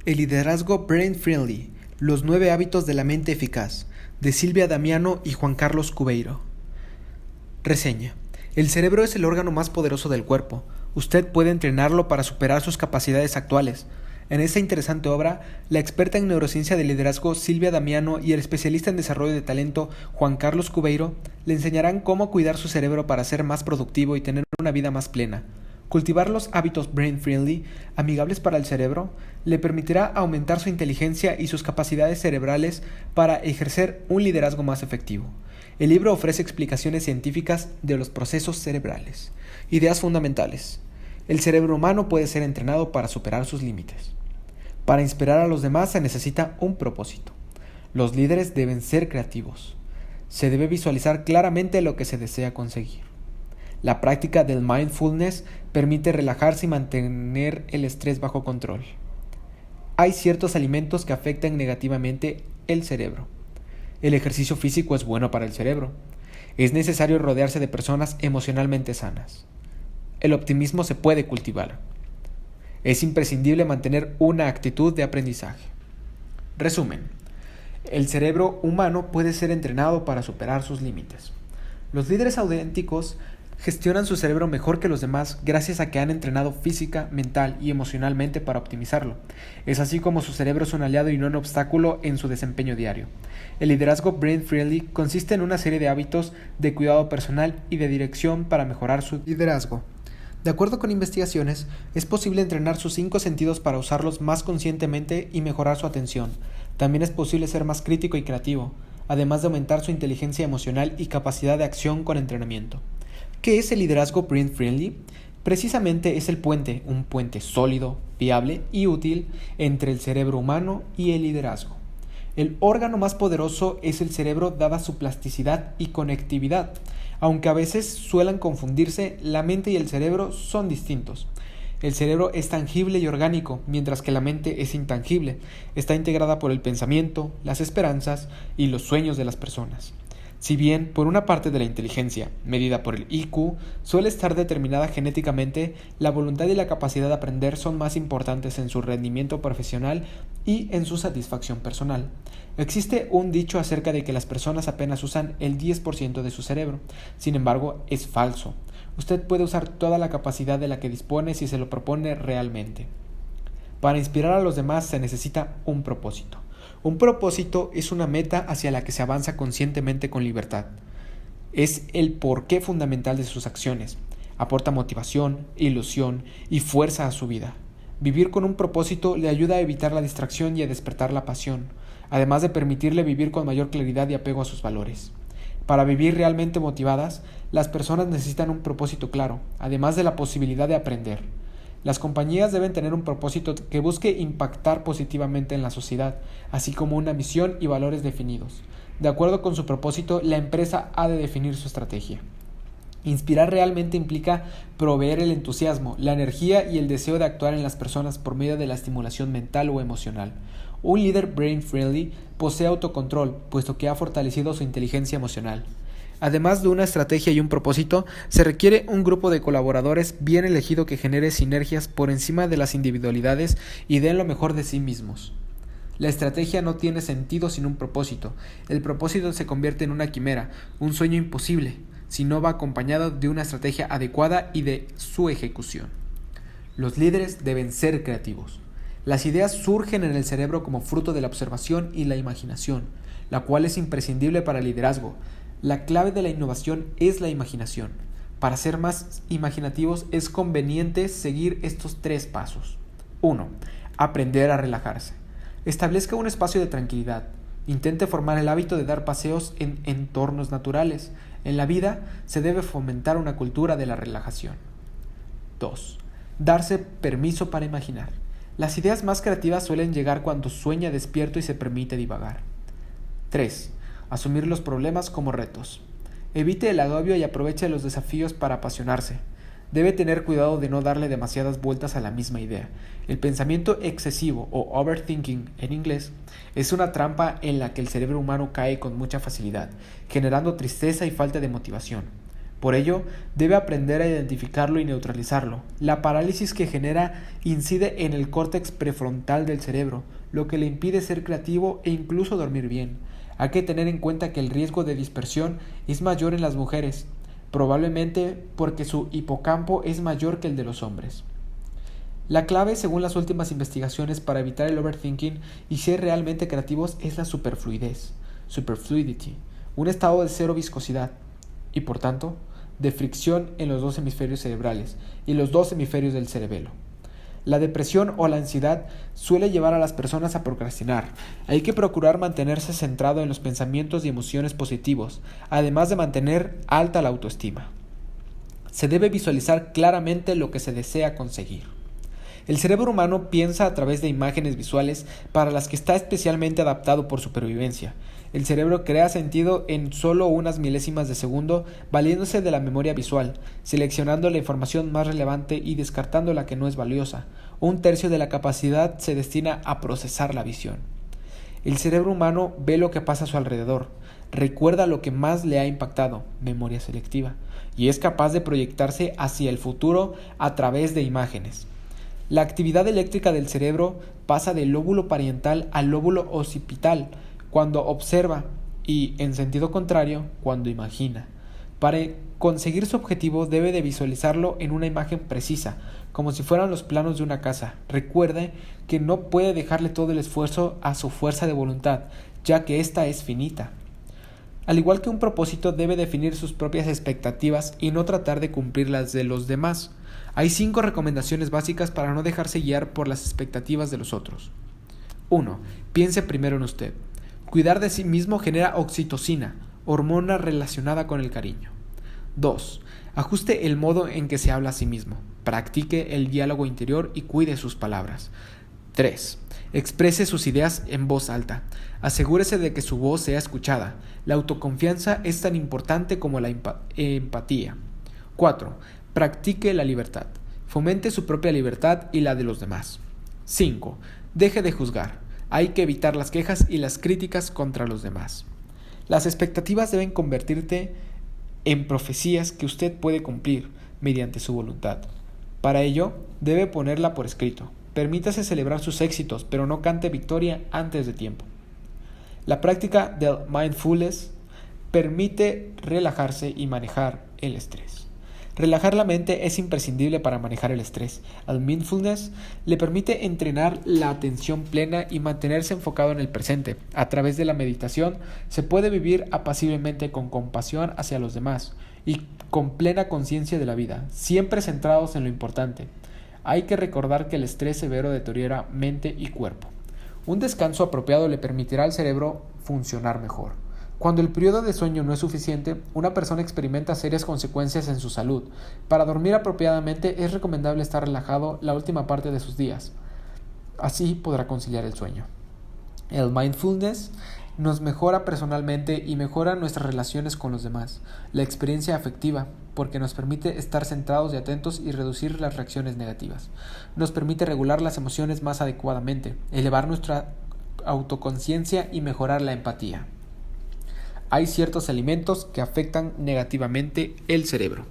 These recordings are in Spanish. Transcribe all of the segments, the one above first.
El liderazgo brain friendly, los 9 hábitos de la mente eficaz, de Silvia Damiano y Juan Carlos Cubeiro. Reseña. El cerebro es el órgano más poderoso del cuerpo. Usted puede entrenarlo para superar sus capacidades actuales. En esta interesante obra, la experta en neurociencia de liderazgo Silvia Damiano y el especialista en desarrollo de talento Juan Carlos Cubeiro le enseñarán cómo cuidar su cerebro para ser más productivo y tener una vida más plena. Cultivar los hábitos brain friendly, amigables para el cerebro, le permitirá aumentar su inteligencia y sus capacidades cerebrales para ejercer un liderazgo más efectivo. El libro ofrece explicaciones científicas de los procesos cerebrales. Ideas fundamentales. El cerebro humano puede ser entrenado para superar sus límites. Para inspirar a los demás se necesita un propósito. Los líderes deben ser creativos. Se debe visualizar claramente lo que se desea conseguir. La práctica del mindfulness permite relajarse y mantener el estrés bajo control. Hay ciertos alimentos que afectan negativamente el cerebro. El ejercicio físico es bueno para el cerebro. Es necesario rodearse de personas emocionalmente sanas. El optimismo se puede cultivar. Es imprescindible mantener una actitud de aprendizaje. Resumen. El cerebro humano puede ser entrenado para superar sus límites. Los líderes auténticos gestionan su cerebro mejor que los demás gracias a que han entrenado física, mental y emocionalmente para optimizarlo. Es así como su cerebro es un aliado y no un obstáculo en su desempeño diario. El liderazgo brain friendly consiste en una serie de hábitos de cuidado personal y de dirección para mejorar su liderazgo. De acuerdo con investigaciones, es posible entrenar sus 5 sentidos para usarlos más conscientemente y mejorar su atención. También es posible ser más crítico y creativo, además de aumentar su inteligencia emocional y capacidad de acción con entrenamiento. ¿Qué es el liderazgo brain friendly? Precisamente es un puente sólido, viable y útil entre el cerebro humano y el liderazgo. El órgano más poderoso es el cerebro dada su plasticidad y conectividad. Aunque a veces suelen confundirse, la mente y el cerebro son distintos. El cerebro es tangible y orgánico, mientras que la mente es intangible. Está integrada por el pensamiento, las esperanzas y los sueños de las personas. Si bien, por una parte de la inteligencia, medida por el IQ, suele estar determinada genéticamente, la voluntad y la capacidad de aprender son más importantes en su rendimiento profesional y en su satisfacción personal. Existe un dicho acerca de que las personas apenas usan el 10% de su cerebro. Sin embargo, es falso. Usted puede usar toda la capacidad de la que dispone si se lo propone realmente. Para inspirar a los demás se necesita un propósito. Un propósito es una meta hacia la que se avanza conscientemente con libertad. Es el porqué fundamental de sus acciones. Aporta motivación, ilusión y fuerza a su vida. Vivir con un propósito le ayuda a evitar la distracción y a despertar la pasión, además de permitirle vivir con mayor claridad y apego a sus valores. Para vivir realmente motivadas, las personas necesitan un propósito claro, además de la posibilidad de aprender. Las compañías deben tener un propósito que busque impactar positivamente en la sociedad, así como una misión y valores definidos. De acuerdo con su propósito, la empresa ha de definir su estrategia. Inspirar realmente implica proveer el entusiasmo, la energía y el deseo de actuar en las personas por medio de la estimulación mental o emocional. Un líder brain friendly posee autocontrol, puesto que ha fortalecido su inteligencia emocional. Además de una estrategia y un propósito, se requiere un grupo de colaboradores bien elegido que genere sinergias por encima de las individualidades y den lo mejor de sí mismos. La estrategia no tiene sentido sin un propósito. El propósito se convierte en una quimera, un sueño imposible, si no va acompañado de una estrategia adecuada y de su ejecución. Los líderes deben ser creativos. Las ideas surgen en el cerebro como fruto de la observación y la imaginación, la cual es imprescindible para el liderazgo. La clave de la innovación es la imaginación. Para ser más imaginativos es conveniente seguir estos 3 pasos. 1. Aprender a relajarse. Establezca un espacio de tranquilidad. Intente formar el hábito de dar paseos en entornos naturales. En la vida se debe fomentar una cultura de la relajación. 2. Darse permiso para imaginar. Las ideas más creativas suelen llegar cuando sueña despierto y se permite divagar. 3. Asumir los problemas como retos. Evite el agobio y aproveche los desafíos para apasionarse. Debe tener cuidado de no darle demasiadas vueltas a la misma idea. El pensamiento excesivo o overthinking en inglés es una trampa en la que el cerebro humano cae con mucha facilidad, generando tristeza y falta de motivación. Por ello, debe aprender a identificarlo y neutralizarlo. La parálisis que genera incide en el córtex prefrontal del cerebro, lo que le impide ser creativo e incluso dormir bien. Hay que tener en cuenta que el riesgo de dispersión es mayor en las mujeres, probablemente porque su hipocampo es mayor que el de los hombres. La clave, según las últimas investigaciones, para evitar el overthinking y ser realmente creativos es la superfluidez, superfluidity, un estado de cero viscosidad y, por tanto, de fricción en los dos hemisferios cerebrales y los dos hemisferios del cerebelo. La depresión o la ansiedad suele llevar a las personas a procrastinar. Hay que procurar mantenerse centrado en los pensamientos y emociones positivos, además de mantener alta la autoestima. Se debe visualizar claramente lo que se desea conseguir. El cerebro humano piensa a través de imágenes visuales para las que está especialmente adaptado por supervivencia. El cerebro crea sentido en solo unas milésimas de segundo, valiéndose de la memoria visual, seleccionando la información más relevante y descartando la que no es valiosa. Un tercio de la capacidad se destina a procesar la visión. El cerebro humano ve lo que pasa a su alrededor, recuerda lo que más le ha impactado, memoria selectiva, y es capaz de proyectarse hacia el futuro a través de imágenes. La actividad eléctrica del cerebro pasa del lóbulo parietal al lóbulo occipital cuando observa y, en sentido contrario, cuando imagina. Para conseguir su objetivo debe de visualizarlo en una imagen precisa, como si fueran los planos de una casa. Recuerde que no puede dejarle todo el esfuerzo a su fuerza de voluntad, ya que ésta es finita. Al igual que un propósito, debe definir sus propias expectativas y no tratar de cumplir las de los demás. Hay 5 recomendaciones básicas para no dejarse guiar por las expectativas de los otros. 1. Piense primero en usted. Cuidar de sí mismo genera oxitocina, hormona relacionada con el cariño. 2. Ajuste el modo en que se habla a sí mismo. Practique el diálogo interior y cuide sus palabras. 3. Exprese sus ideas en voz alta. Asegúrese de que su voz sea escuchada. La autoconfianza es tan importante como la empatía. 4. Practique la libertad. Fomente su propia libertad y la de los demás. 5. Deje de juzgar. Hay que evitar las quejas y las críticas contra los demás. Las expectativas deben convertirse en profecías que usted puede cumplir mediante su voluntad. Para ello, debe ponerla por escrito. Permítase celebrar sus éxitos, pero no cante victoria antes de tiempo. La práctica del mindfulness permite relajarse y manejar el estrés. Relajar la mente es imprescindible para manejar el estrés. El mindfulness le permite entrenar la atención plena y mantenerse enfocado en el presente. A través de la meditación se puede vivir apaciblemente con compasión hacia los demás y con plena conciencia de la vida, siempre centrados en lo importante. Hay que recordar que el estrés severo deteriora mente y cuerpo. Un descanso apropiado le permitirá al cerebro funcionar mejor. Cuando el periodo de sueño no es suficiente, una persona experimenta serias consecuencias en su salud. Para dormir apropiadamente es recomendable estar relajado la última parte de sus días. Así podrá conciliar el sueño. El mindfulness nos mejora personalmente y mejora nuestras relaciones con los demás. La experiencia afectiva, porque nos permite estar centrados y atentos y reducir las reacciones negativas. Nos permite regular las emociones más adecuadamente, elevar nuestra autoconciencia y mejorar la empatía. Hay ciertos alimentos que afectan negativamente el cerebro.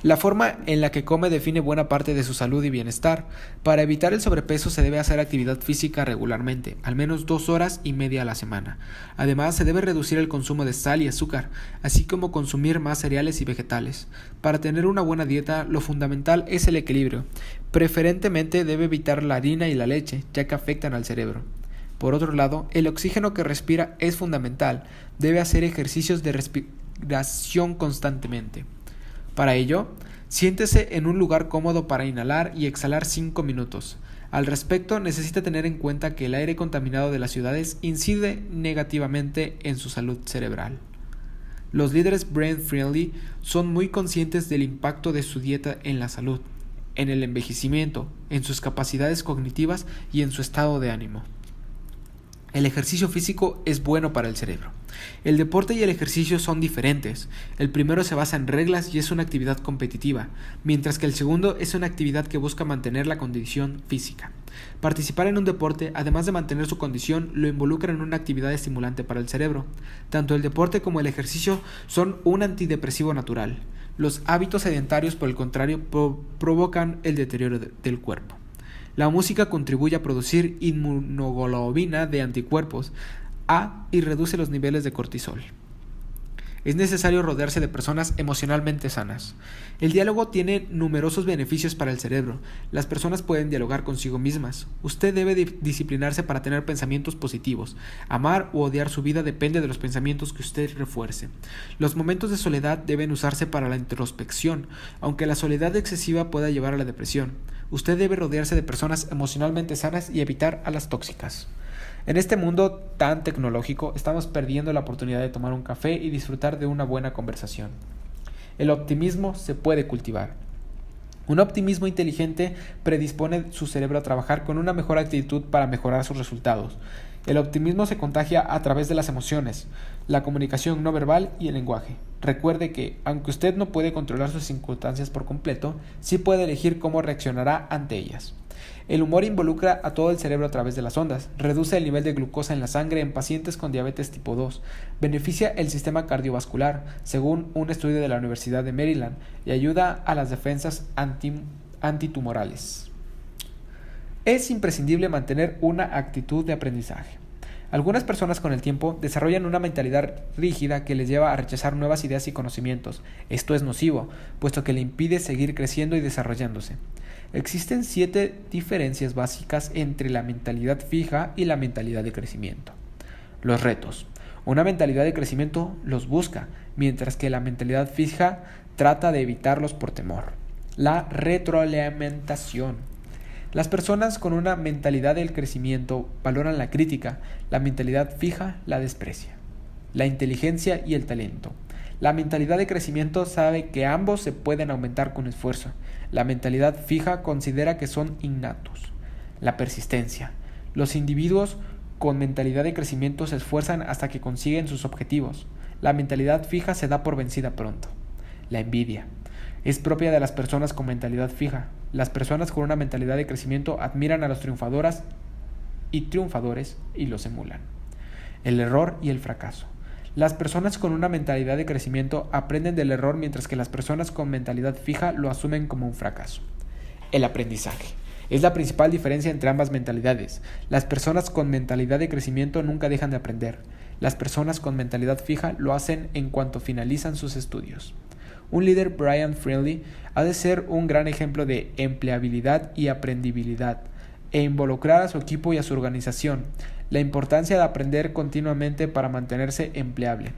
La forma en la que come define buena parte de su salud y bienestar. Para evitar el sobrepeso se debe hacer actividad física regularmente, al menos 2 horas y media a la semana. Además, se debe reducir el consumo de sal y azúcar, así como consumir más cereales y vegetales. Para tener una buena dieta, lo fundamental es el equilibrio. Preferentemente debe evitar la harina y la leche, ya que afectan al cerebro. Por otro lado, el oxígeno que respira es fundamental. Debe hacer ejercicios de respiración constantemente. Para ello, siéntese en un lugar cómodo para inhalar y exhalar 5 minutos. Al respecto, necesita tener en cuenta que el aire contaminado de las ciudades incide negativamente en su salud cerebral. Los líderes brain-friendly son muy conscientes del impacto de su dieta en la salud, en el envejecimiento, en sus capacidades cognitivas y en su estado de ánimo. El ejercicio físico es bueno para el cerebro. El deporte y el ejercicio son diferentes. El primero se basa en reglas y es una actividad competitiva, mientras que el segundo es una actividad que busca mantener la condición física. Participar en un deporte, además de mantener su condición, lo involucra en una actividad estimulante para el cerebro. Tanto el deporte como el ejercicio son un antidepresivo natural. Los hábitos sedentarios, por el contrario, provocan el deterioro del cuerpo. La música contribuye a producir inmunoglobulina de anticuerpos A y reduce los niveles de cortisol. Es necesario rodearse de personas emocionalmente sanas. El diálogo tiene numerosos beneficios para el cerebro. Las personas pueden dialogar consigo mismas. Usted debe disciplinarse para tener pensamientos positivos. Amar o odiar su vida depende de los pensamientos que usted refuerce. Los momentos de soledad deben usarse para la introspección, aunque la soledad excesiva pueda llevar a la depresión. Usted debe rodearse de personas emocionalmente sanas y evitar a las tóxicas. En este mundo tan tecnológico, estamos perdiendo la oportunidad de tomar un café y disfrutar de una buena conversación. El optimismo se puede cultivar. Un optimismo inteligente predispone su cerebro a trabajar con una mejor actitud para mejorar sus resultados. El optimismo se contagia a través de las emociones, la comunicación no verbal y el lenguaje. Recuerde que, aunque usted no puede controlar sus circunstancias por completo, sí puede elegir cómo reaccionará ante ellas. El humor involucra a todo el cerebro a través de las ondas, reduce el nivel de glucosa en la sangre en pacientes con diabetes tipo 2, beneficia el sistema cardiovascular, según un estudio de la Universidad de Maryland, y ayuda a las defensas antitumorales. Es imprescindible mantener una actitud de aprendizaje. Algunas personas con el tiempo desarrollan una mentalidad rígida que les lleva a rechazar nuevas ideas y conocimientos. Esto es nocivo, puesto que le impide seguir creciendo y desarrollándose. Existen 7 diferencias básicas entre la mentalidad fija y la mentalidad de crecimiento. Los retos. Una mentalidad de crecimiento los busca, mientras que la mentalidad fija trata de evitarlos por temor. La retroalimentación. Las personas con una mentalidad del crecimiento valoran la crítica, la mentalidad fija la desprecia. La inteligencia y el talento. La mentalidad de crecimiento sabe que ambos se pueden aumentar con esfuerzo. La mentalidad fija considera que son innatos. La persistencia. Los individuos con mentalidad de crecimiento se esfuerzan hasta que consiguen sus objetivos. La mentalidad fija se da por vencida pronto. La envidia. Es propia de las personas con mentalidad fija. Las personas con una mentalidad de crecimiento admiran a los triunfadores y los emulan. El error y el fracaso. Las personas con una mentalidad de crecimiento aprenden del error, mientras que las personas con mentalidad fija lo asumen como un fracaso. El aprendizaje. Es la principal diferencia entre ambas mentalidades. Las personas con mentalidad de crecimiento nunca dejan de aprender. Las personas con mentalidad fija lo hacen en cuanto finalizan sus estudios. Un líder, Brian Friendly, ha de ser un gran ejemplo de empleabilidad y aprendibilidad, e involucrar a su equipo y a su organización. La importancia de aprender continuamente para mantenerse empleable.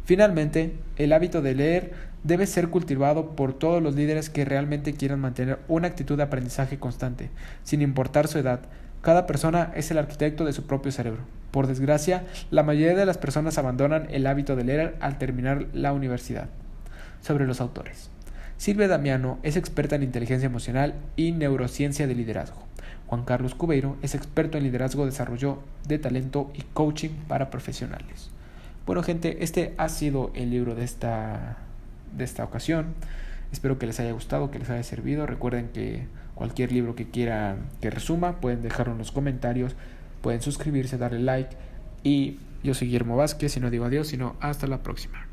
Finalmente, el hábito de leer debe ser cultivado por todos los líderes que realmente quieran mantener una actitud de aprendizaje constante, sin importar su edad. Cada persona es el arquitecto de su propio cerebro. Por desgracia, la mayoría de las personas abandonan el hábito de leer al terminar la universidad. Sobre los autores. Silvia Damiano es experta en inteligencia emocional y neurociencia de liderazgo. Juan Carlos Cubeiro es experto en liderazgo, desarrollo de talento y coaching para profesionales. Bueno, gente, este ha sido el libro de esta ocasión. Espero que les haya gustado, que les haya servido. Recuerden que cualquier libro que quieran que resuma, pueden dejarlo en los comentarios, pueden suscribirse, darle like. Y yo soy Guillermo Vázquez y no digo adiós, sino hasta la próxima.